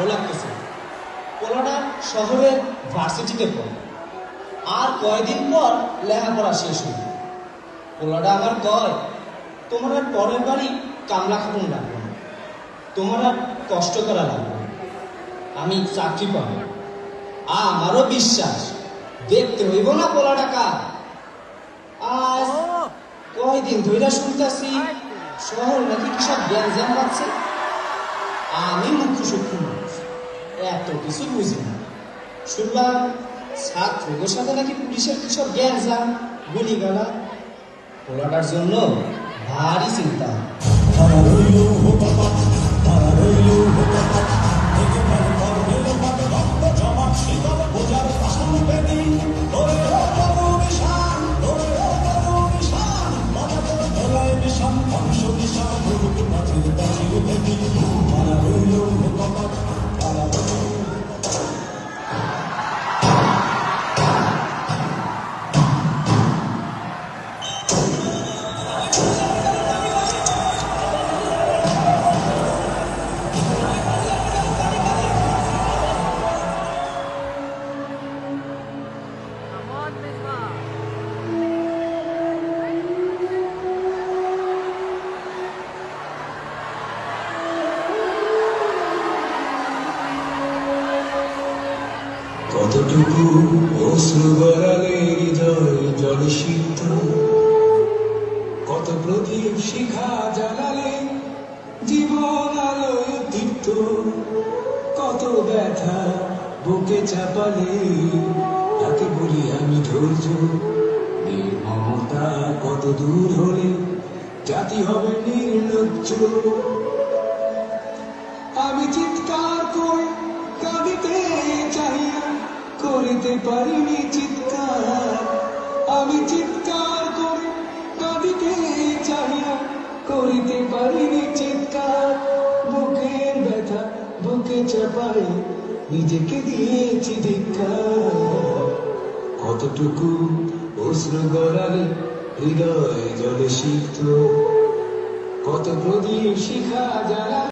ভালো লাগতেছে। পোলাটা শহরের ভার্সিটিতে পড়ে, আর কয়দিন পর লেখাপড়া শেষ হইবে। পোলাটা আমার কয়, তোমার আর পরের বাড়ি কামলা খাটুন লাগবে না, তোমার আর কষ্ট করা লাগবে না, আমি চাকরি পাবো। আমারও বিশ্বাস, দেখতে হইব না পোলাটা কার। আজ কয়দিন ধইরা শুনতেছি শহর নাকি কি সব গ্যাঞ্জাম পাচ্ছে। আমি মুখ্য সূক্ষ্ম মানুষ, এত কিছু বুঝি না। শুনলাম ছাত্রদের সাথে নাকি পুলিশের কি সব গ্যাঞ্জাম, গুলিগালা। পোলাটার জন্য ভারী চিন্তা। কতটুকু অশ্রু গড়ালে হৃদয় জলে সিদ্ধ, কত প্রদীপ শিখা জ্বালালে জীবন আলোয় দীপ্ত, কত ব্যথা বুকে চাপালে তাকে বলি আমি ধৈর্য। নির্মমতা কত দূর হলে জাতি হবে নির্লজ্জ। আমি চিৎকার করে কাঁদিতে চাহিয়া করিতে পারিনি চিৎকার, আমি চিৎকার করে কাঁদিতে চাহিয়া করিতে পারিনি চিৎকার। বুকের ব্যথা বুকে চাপায় নিজেকে দিয়েছি ধিক্কার। কতটুকু অশ্রু গড়ালে হৃদয় জলে সিদ্ধ, কত প্রদীপ শিখা জ্বালা।